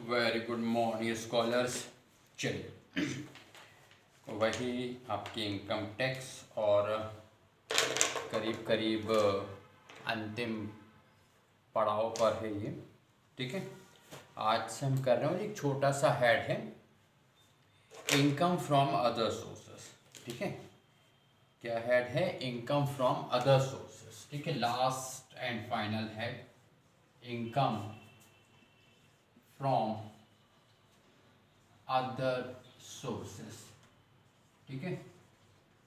Very good morning scholars. चलिए वही आपकी इनकम टैक्स और करीब करीब अंतिम पड़ाव पर है ये। ठीक है, आज से हम कर रहे हैं एक छोटा सा हेड है इनकम फ्रॉम अदर सोर्सेस। ठीक है, क्या हेड है? Income from other sources. ठीक है, लास्ट एंड फाइनल है इनकम फ्रॉम अदर सोर्सेस। ठीक है,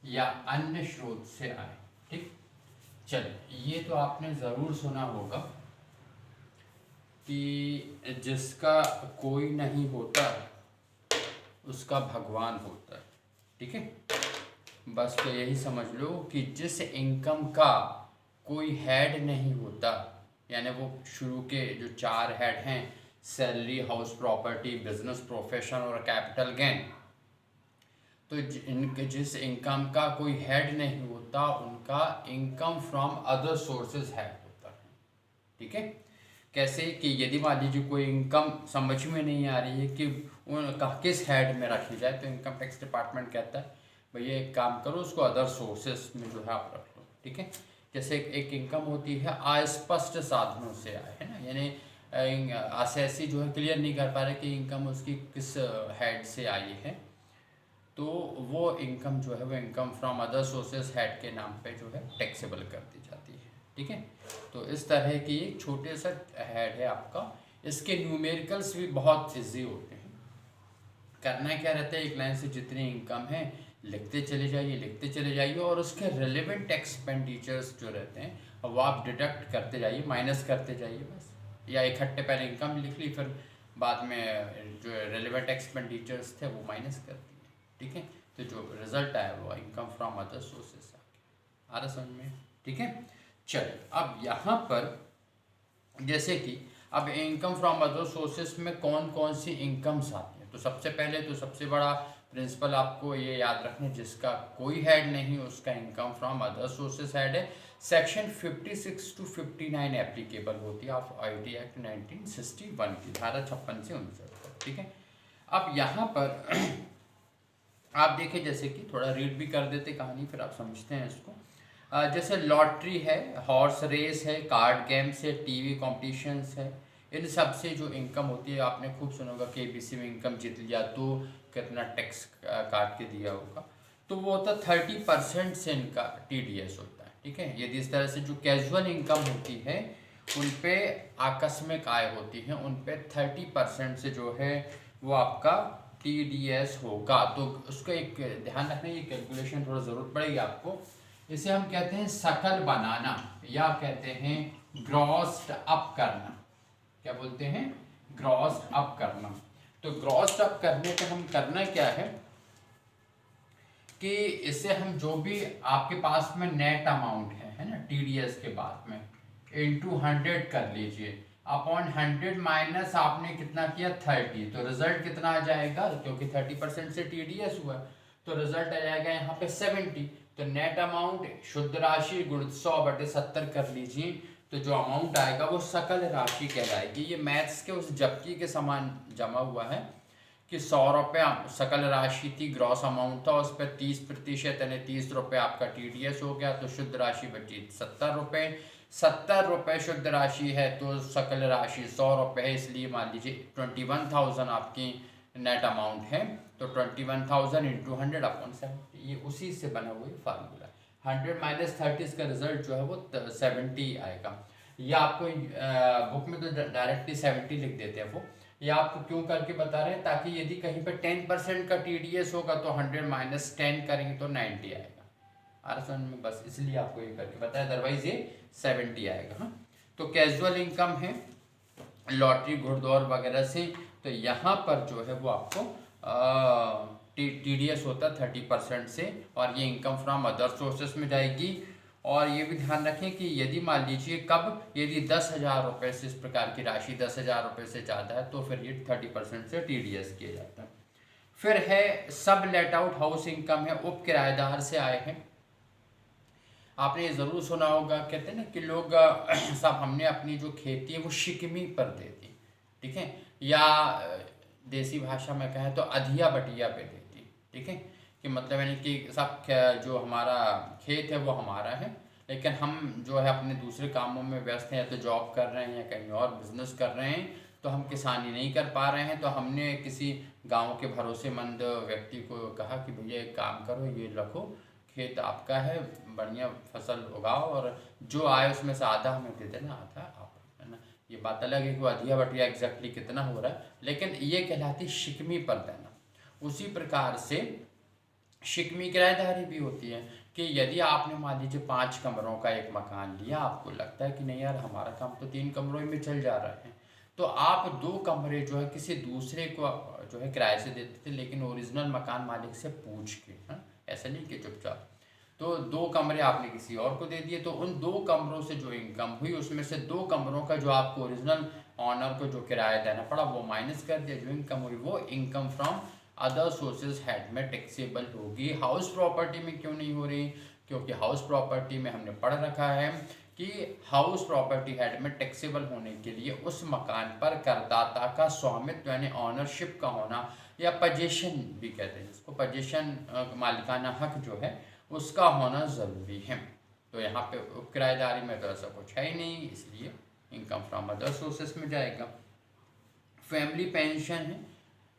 या अन्य स्रोत से आए। ठीक, चलिए ये तो आपने ज़रूर सुना होगा कि जिसका कोई नहीं होता उसका भगवान होता है। ठीक है, बस तो यही समझ लो कि जिस इनकम का कोई हेड नहीं होता, यानी वो शुरू के जो 4 हेड हैं, salary, house property, business, profession और कैपिटल गेन, तो जिस इनकम का कोई हेड नहीं होता उनका income from other sources head होता है। ठीक है, कैसे कि यदि मान लीजिए कोई इनकम समझ में नहीं आ रही है कि उनका किस हेड में रखी जाए, तो इनकम टैक्स डिपार्टमेंट कहता है भैया एक काम करो, उसको अदर सोर्सेस में जो है आप रख लो। ठीक है, जैसे एक इनकम होती है अस्पष्ट साधनों से आए, है ना, यानी असेसी जो है क्लियर नहीं कर पा रहे कि इनकम उसकी किस हेड से आई है, तो वो इनकम जो है वो income from other sources head के नाम पे जो है टैक्सेबल कर दी जाती है। ठीक है, तो इस तरह की एक छोटे सा हेड है आपका। इसके न्यूमेरिकल्स भी बहुत ईजी होते हैं। करना क्या रहता है, एक लाइन से जितनी इनकम है लिखते चले जाइए और उसके रिलेवेंट एक्सपेंडिचर्स जो रहते हैं वो आप डिडक्ट करते जाइए, माइनस करते जाइए बस। या इकट्ठे पहले इनकम लिख ली, फिर बाद में जो रिलेवेंट एक्सपेंडिचर्स थे वो माइनस कर दिए। ठीक है, तो जो रिजल्ट आया वो इनकम फ्रॉम अदर सोर्सेस आ रहा समझ में। ठीक है, चलिए अब यहाँ पर जैसे कि अब इनकम फ्रॉम अदर सोर्सेस में कौन कौन सी इनकम्स आती हैं, तो सबसे पहले तो सबसे बड़ा प्रिंसिपल आपको ये याद रखना, जिसका कोई हेड नहीं उसका income from other sources head है। सेक्शन 56 to 59 एप्लीकेबल होती है ऑफ आईटी एक्ट 1961 की, धारा 56 से 59। ठीक है, अब यहाँ पर आप देखिए, जैसे कि थोड़ा रीड भी कर देते कहानी, फिर आप समझते हैं इसको। जैसे लॉटरी है, हॉर्स रेस है, कार्ड गेम्स है, टीवी कॉम्पिटिशन्स है, इन सब से जो इनकम होती है, आपने खूब सुना होगा केबीसी में इनकम जीत लिया तो कितना टैक्स काट के दिया होगा, तो वो होता 30% से इनका टीडीएस होता है। ठीक है, यदि इस तरह से जो कैजुअल इनकम होती है उन पे आकस्मिक आय होती है, उन पे 30% से जो है वो आपका टीडीएस होगा। तो उसका एक ध्यान रखना, ये कैलकुलेशन थोड़ा ज़रूरत पड़ेगी आपको। इसे हम कहते हैं सकल बनाना, या कहते हैं ग्रॉस्ड अप करना। क्या बोलते हैं? ग्रॉस्ड अप करना। तो ग्रॉस्ड अप करने पे हम करना क्या है कि इससे हम जो भी आपके पास में नेट अमाउंट है ना, टीडीएस के बाद में इंटू 100 कर लीजिए, अपॉन 100 माइनस आपने कितना किया 30, तो रिजल्ट कितना आ जाएगा, क्योंकि 30% से टीडीएस हुआ तो रिजल्ट आ जाएगा यहाँ पे 70। तो नेट अमाउंट शुद्ध राशि गुणित 100/70 कर लीजिए, तो जो अमाउंट आएगा वो सकल राशि कहलाएगी। ये मैथ्स के उस जबकि के समान जमा हुआ है कि 100 रुपये सकल राशि थी, ग्रॉस अमाउंट था, उस पर 30% यानी 30 रुपये आपका टीडीएस हो गया, तो शुद्ध राशि बची 70 रुपये। 70 रुपये शुद्ध राशि है तो सकल राशि 100 रुपये है, इसलिए मान लीजिए 21,000 आपकी नेट अमाउंट है, तो 21,000 इंटू 100/70, ये उसी से बना हुआ फार्मूला। 100 माइनस 30 इसका रिजल्ट जो है वो 70 आएगा। या आपको बुक में तो डायरेक्टली 70 लिख देते हैं वो, या आपको क्यों करके बता रहे हैं, ताकि यदि कहीं पे 10% का टीडीएस होगा तो 100 माइनस 10 करेंगे तो 90 आएगा। समझ में, बस इसलिए आपको ये करके बताया, अदरवाइज ये 70 आएगा। हाँ, तो कैजुअल इनकम है लॉटरी, घुड़दौड़ वगैरह से, तो यहाँ पर जो है वो आपको टीडीएस होता है 30% से, और ये इनकम फ्रॉम अदर सोर्सेस में जाएगी। और ये भी ध्यान रखें कि यदि मान लीजिए कब, यदि 10,000 रुपये से इस प्रकार की राशि 10,000 रुपये से ज़्यादा है तो फिर ये 30% से टीडीएस किया जाता है। फिर है सब लेट आउट हाउस इनकम है, उप किराएदार से आए हैं। आपने ये ज़रूर सुना होगा, कहते हैं ना कि लोग सब हमने अपनी जो खेती है वो शिकमी पर दे दी। ठीक है, या देसी भाषा में कहें तो अधिया बटिया पे देती। ठीक है, कि मतलब यानी कि सब जो हमारा खेत है वो हमारा है, लेकिन हम जो है अपने दूसरे कामों में व्यस्त हैं, या तो जॉब कर रहे हैं या कहीं और बिजनेस कर रहे हैं, तो हम किसानी नहीं कर पा रहे हैं। तो हमने किसी गांव के भरोसेमंद व्यक्ति को कहा कि भैया एक काम करो, ये रखो, खेत आपका है, बढ़िया फसल उगाओ और जो आए उसमें से आधा हमें दे देना, आधा आप, है ना। ये बात अलग है कि वो अधिया बटिया एग्जैक्टली कितना हो रहा है, लेकिन ये कहलाती शिकमी पर देना। उसी प्रकार से शिकमी किराएदारी भी होती है कि यदि आपने मान लीजिए 5 कमरों का एक मकान लिया, आपको लगता है कि नहीं यार हमारा काम तो 3 कमरों में चल जा रहा है, तो आप 2 कमरे जो है किसी दूसरे को जो है किराए से देते थे, लेकिन ओरिजिनल मकान मालिक से पूछ के, हाँ, ऐसा नहीं कि चुपचाप। तो 2 कमरे आपने किसी और को दे दिए, तो उन 2 कमरों से जो इनकम हुई उसमें से 2 कमरों का जो आपको ओरिजिनल ऑनर को जो किराया देना पड़ा वो माइनस कर दिया, जो इनकम हुई वो income from other sources head में टैक्सेबल होगी। हाउस प्रॉपर्टी में क्यों नहीं हो रही? क्योंकि हाउस प्रॉपर्टी में हमने पढ़ रखा है कि हाउस प्रॉपर्टी हेड में टैक्सेबल होने के लिए उस मकान पर करदाता का स्वामित्व यानी ऑनरशिप का होना, या पोजीशन भी कहते हैं जिसको, पोजीशन मालिकाना हक जो है उसका होना ज़रूरी है। तो यहाँ पे किराएदारी में तो ऐसा कुछ है ही नहीं, इसलिए इनकम फ्रॉम अदर सोर्सेस में जाएगा। फैमिली पेंशन है,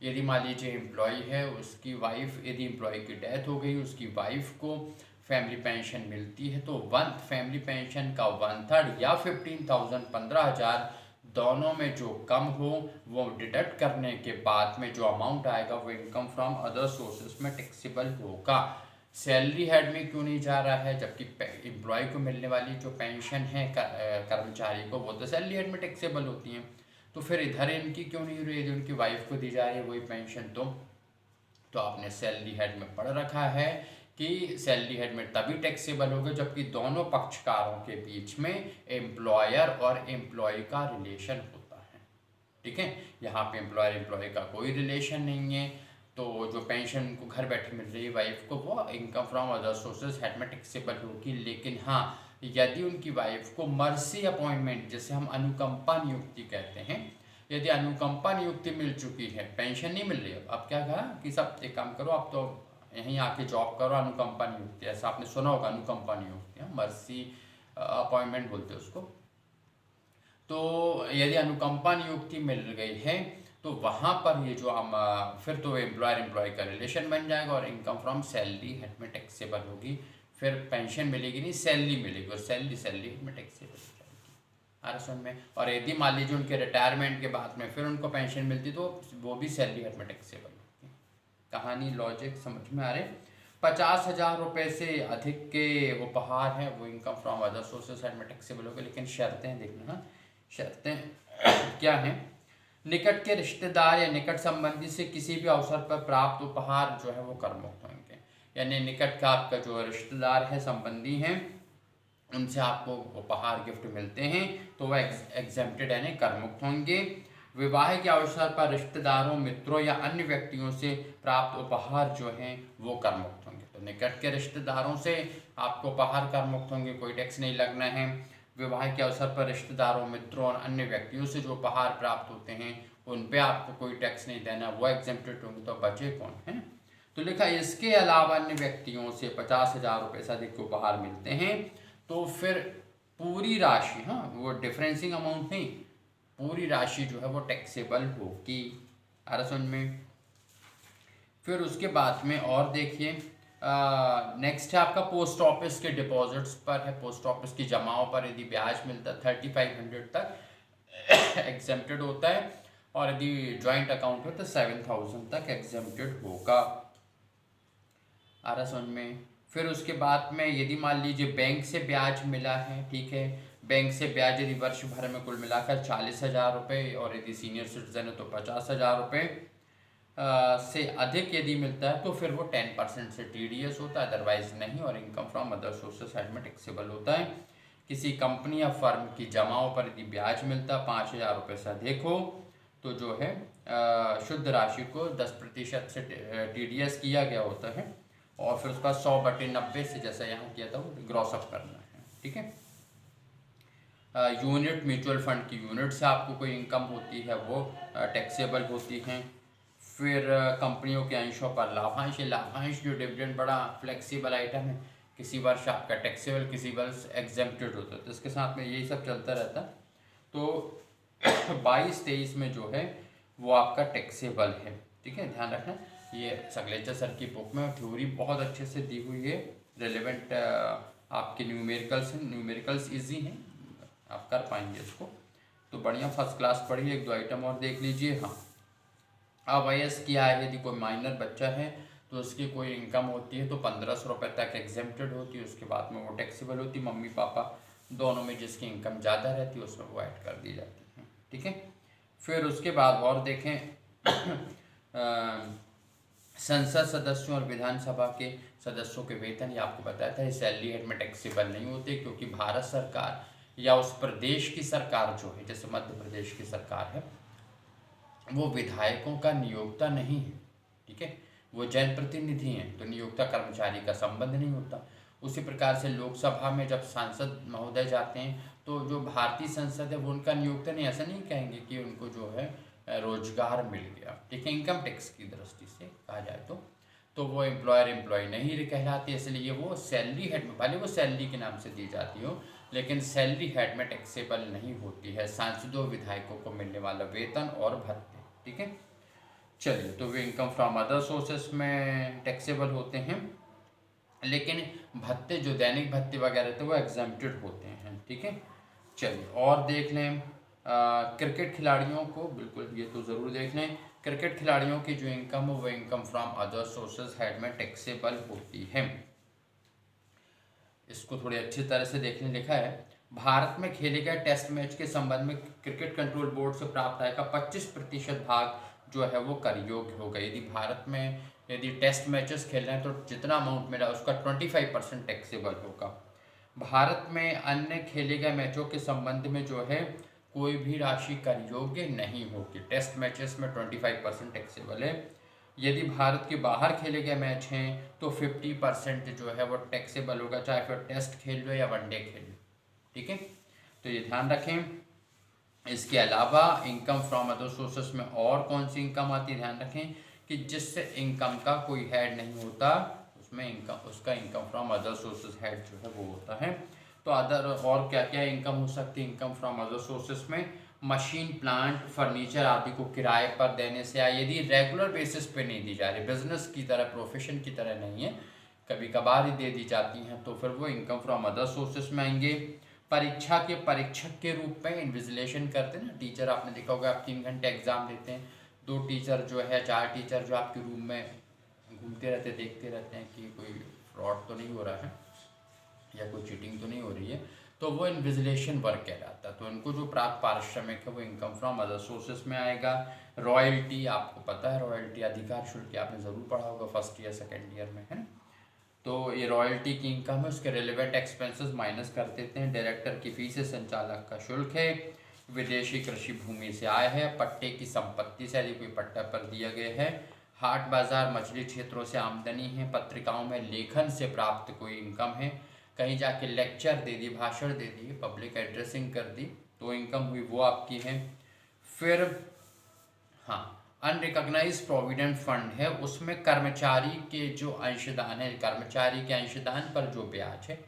यदि मान लीजिए एम्प्लॉय है, उसकी वाइफ, यदि एम्प्लॉय की डेथ हो गई, उसकी वाइफ को फैमिली पेंशन मिलती है, तो फैमिली पेंशन का 1/3 या 15,000 15,000 दोनों में जो कम हो वो डिडक्ट करने के बाद में जो अमाउंट आएगा वो इनकम फ्रॉम अदर सोर्सेस में टैक्सेबल होगा। सैलरी हेड में क्यों नहीं जा रहा है? जबकि एम्प्लॉय को मिलने वाली जो पेंशन है कर्मचारी को, वो तो सैलरी हेड में टैक्सेबल होती हैं, तो फिर इधर इनकी क्यों नहीं हो रही है? जो उनकी वाइफ को दी जा रही है वही पेंशन, तो आपने सैलरी हेड में पढ़ रखा है कि सैलरी हेड में तभी टैक्सेबल होगा जबकि दोनों पक्षकारों के बीच में एम्प्लॉयर और एम्प्लॉय का रिलेशन होता है। ठीक है, यहाँ पे एम्प्लॉयर एम्प्लॉय का कोई रिलेशन नहीं है, तो जो पेंशन को घर बैठे मिल रही है वाइफ को, वो income from other sources head में टैक्सेबल होगी। लेकिन हाँ, यदि उनकी वाइफ को मर्सी अपॉइंटमेंट, जिसे हम अनुकंपा नियुक्ति कहते हैं, यदि अनुकंपा नियुक्ति मिल चुकी है, पेंशन नहीं मिल रही है, अब क्या कहा कि सब एक काम करो, आप तो यहीं आके जॉब करो, अनुकंपा नियुक्ति, ऐसा आपने सुना होगा, अनुकंपा नियुक्ति, मर्सी अपॉइंटमेंट बोलते हैं उसको। तो यदि अनुकंपा नियुक्ति मिल गई है तो वहाँ पर ये जो हम फिर तो एम्प्लॉयर एम्प्लॉय का रिलेशन बन जाएगा और इनकम फ्रॉम सैलरी हेड में टैक्सेबल होगी। फिर पेंशन मिलेगी नहीं, सैलरी मिलेगी, और सैलरी हेड में टैक्सेबल हो जाएगी। आरक्षण में, और यदि मान लीजिए उनके रिटायरमेंट के बाद में फिर उनको पेंशन मिलती तो वो भी सैलरी हेड में टैक्सेबल होगी। कहानी लॉजिक समझ में आ रहे? 50,000 रुपये से अधिक के उपहार हैं वो income from other sources head में टैक्सेबल होगा, लेकिन शर्तें देखना। हाँ, शर्तें क्या हैं? निकट के रिश्तेदार या निकट संबंधी से किसी भी अवसर पर प्राप्त उपहार जो है वो कर मुक्त होंगे। यानी निकट का आपका जो रिश्तेदार है, संबंधी हैं, उनसे आपको उपहार गिफ्ट मिलते हैं तो वह एग्जेम्प्टेड यानी कर मुक्त होंगे। विवाह के अवसर पर रिश्तेदारों, मित्रों या अन्य व्यक्तियों से प्राप्त उपहार जो हैं वो कर मुक्त होंगे। तो निकट के रिश्तेदारों से आपको उपहार कर मुक्त होंगे, कोई टैक्स नहीं लगना है। विवाह के अवसर पर रिश्तेदारों, मित्रों और अन्य व्यक्तियों से जो उपहार प्राप्त होते हैं उन पे आपको कोई टैक्स नहीं देना, वो एग्जेम्प्टेड होंगे। तो बचे कौन है? तो लिखा इसके अलावा अन्य व्यक्तियों से 50,000 रुपये से अधिक के उपहार मिलते हैं तो फिर पूरी राशि, हाँ वो डिफरेंसिंग अमाउंट नहीं, पूरी राशि जो है वो टैक्सेबल होगी। आ रहा समझ में? फिर उसके बाद में और देखिए, नेक्स्ट है आपका पोस्ट ऑफिस के डिपॉजिट्स पर है। पोस्ट ऑफिस की जमाओं पर यदि ब्याज मिलता है 3500 तक एग्जेम्प्टेड होता है, और यदि ज्वाइंट अकाउंट हो तो 7,000 तक एग्जेम्प्टेड होगा। आ रहा समझ में? फिर उसके बाद में यदि मान लीजिए बैंक से ब्याज मिला है, ठीक है, बैंक से ब्याज यदि वर्ष भर में कुल मिलाकर 40,000 रुपये, और यदि सीनियर सिटीजन है तो 50,000 रुपये से अधिक यदि मिलता है तो फिर वो 10% से TDS होता है, अदरवाइज नहीं, और income from other sources head में टैक्सेबल होता है। किसी कंपनी या फर्म की जमाओं पर यदि ब्याज मिलता है 5,000 रुपये से अधिक हो तो जो है शुद्ध राशि को 10% से TDS किया गया होता है, और फिर उसका 100/90 से जैसा यहाँ किया था वो ग्रॉस अप करना है। ठीक है, यूनिट म्यूचुअल फंड की यूनिट से आपको कोई इनकम होती है वो टैक्सेबल होती हैं। फिर कंपनियों के अंशों पर लाभांश, लाभांश जो डिविडेंड बड़ा फ्लेक्सिबल आइटम है, किसी वर्ष आपका टैक्सेबल किसी वर्ष एग्जेम्प्टेड होता है, तो इसके साथ में यही सब चलता रहता है। तो 22-23 में जो है वो आपका टैक्सेबल है, ठीक है, ध्यान रखना। ये सगलेचा सर की बुक में थ्योरी बहुत अच्छे से दी हुई है, रेलेवेंट आपके न्यूमेरिकल्स इजी हैं, आप कर पाएंगे इसको, तो बढ़िया फर्स्ट क्लास पढ़िए। एक दो आइटम और देख लीजिए। हाँ, अब IAS किया है, यदि कोई माइनर बच्चा है तो उसकी कोई इनकम होती है तो 1500 रुपये तक एग्जेम्प्टेड होती है, उसके बाद में वो टैक्सेबल होती है। मम्मी पापा दोनों में जिसकी इनकम ज़्यादा रहती है उसमें वो ऐड कर दी जाती है, ठीक है। फिर उसके बाद और देखें संसद सदस्यों और विधानसभा के सदस्यों के वेतन, ये आपको बताया था, सैलरी हेड में टैक्सेबल नहीं होते, क्योंकि भारत सरकार या उस प्रदेश की सरकार जो है, जैसे मध्य प्रदेश की सरकार है, वो विधायकों का नियोक्ता नहीं है, ठीक है, वो जनप्रतिनिधि हैं, तो नियोक्ता कर्मचारी का संबंध नहीं होता। उसी प्रकार से लोकसभा में जब सांसद महोदय जाते हैं तो जो भारतीय संसद है वो उनका नियोक्ता नहीं, ऐसा नहीं कहेंगे कि उनको जो है रोजगार मिल गया, ठीक है, इनकम टैक्स की दृष्टि से कहा जाए तो वो एम्प्लॉय नहीं कहलाती, इसलिए वो सैलरी हेड में, भले वो सैलरी के नाम से दी जाती हो, लेकिन सैलरी हेड में टैक्सेबल नहीं होती है सांसदों विधायकों को मिलने वाला वेतन और भत्ते, ठीक है। चलिए, तो वे इनकम फ्रॉम अदर सोर्सेस में टैक्सेबल होते हैं, लेकिन भत्ते जो दैनिक भत्ते वगैरह थे वो एग्जेम्प्टेड होते हैं, ठीक है। चलिए और देख लें क्रिकेट खिलाड़ियों को, बिल्कुल ये तो ज़रूर देख लें, क्रिकेट खिलाड़ियों की जो इनकम हो वो income from other sources head में टैक्सेबल होती है। इसको थोड़ी अच्छी तरह से देखने लिखा है, भारत में खेले गए टेस्ट मैच के संबंध में क्रिकेट कंट्रोल बोर्ड से प्राप्त आय का 25% भाग जो है वो कर योग्य होगा। यदि भारत में यदि टेस्ट मैचेस खेल रहे हैं तो जितना अमाउंट मिला उसका 25% टैक्सेबल होगा। भारत में अन्य खेले गए मैचों के संबंध में जो है कोई भी राशि कर योग्य नहीं होगी। टेस्ट मैचेस में 25% टैक्सेबल है। यदि भारत के बाहर खेले गए मैच हैं तो 50% जो है वो टैक्सेबल होगा, चाहे फिर टेस्ट खेल लो या वनडे खेल लो, ठीक है, तो ये ध्यान रखें। इसके अलावा इनकम फ्रॉम अदर सोर्सेस में और कौन सी इनकम आती है, ध्यान रखें कि जिससे इनकम का कोई हेड नहीं होता उसमें इनकम, उसका income from other sources head जो है वो होता है। तो अदर और क्या क्या इनकम हो सकती है इनकम फ्रॉम अदर सोर्सेस में, मशीन प्लांट फर्नीचर आदि को किराए पर देने से, या यदि रेगुलर बेसिस पे नहीं दी जा रही, बिजनेस की तरह प्रोफेशन की तरह नहीं है, कभी कभार ही दे दी जाती हैं, तो फिर वो इनकम फ्रॉम अदर सोर्सेस में आएंगे। परीक्षा के परीक्षक के रूप में इन्विजिलेशन करते हैं ना टीचर, आपने देखा होगा आप 3 घंटे एग्जाम देते हैं, 2 टीचर जो है 4 टीचर जो आपके रूम में घूमते रहते देखते रहते हैं कि कोई फ्रॉड तो नहीं हो रहा है या कोई चीटिंग तो नहीं हो रही है, तो वो इन्विजिलेशन वर्क कहलाता है। तो उनको जो प्राप्त पारिश्रमिक है वो इनकम फ्रॉम अदर सोर्सेस में आएगा। रॉयल्टी, आपको पता है रॉयल्टी अधिकार शुल्क आपने ज़रूर पढ़ा होगा फर्स्ट ईयर सेकेंड ईयर में, है ना, तो ये रॉयल्टी की इनकम है, उसके रिलेवेंट एक्सपेंसेस माइनस कर देते हैं। डायरेक्टर की फीस है, संचालक का शुल्क है, विदेशी कृषि भूमि से आय है, पट्टे की संपत्ति से यदि कोई पट्टा पर दिया गया है, हाट बाजार मछली क्षेत्रों से आमदनी है, पत्रिकाओं में लेखन से प्राप्त कोई इनकम है, कहीं जाके लेक्चर दे दी, भाषण दे दी, पब्लिक एड्रेसिंग कर दी तो इनकम हुई वो आपकी है। फिर हाँ, अनरिकॉग्नाइज प्रोविडेंट फंड है, उसमें कर्मचारी के जो अंशदान है, कर्मचारी के अंशदान पर जो ब्याज है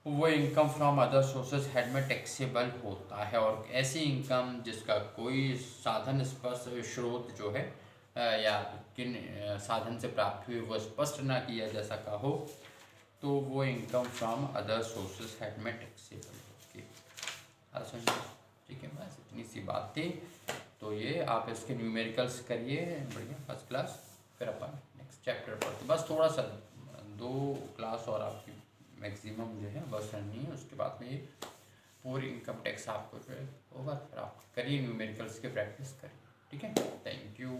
वो income from other sources head में टैक्सेबल होता है। और ऐसी इनकम जिसका कोई साधन स्पष्ट स्रोत जो है या किन साधन से प्राप्त हुई वो स्पष्ट ना किया जा सका हो तो वो income from other sources head में टैक्सेबल होगी। समझिए, ठीक है, बस इतनी सी बात थी। तो ये आप इसके न्यूमेरिकल्स करिए बढ़िया फर्स्ट क्लास, फिर अपन नेक्स्ट चैप्टर पढ़ते, बस थोड़ा सा 2 क्लास और आपकी मैक्सिमम जो है बस रही है, उसके बाद में ये पूरी इनकम टैक्स आपको जो है होगा, फिर आप करिए न्यूमेरिकल्स के प्रैक्टिस करिए, ठीक है। Thank you.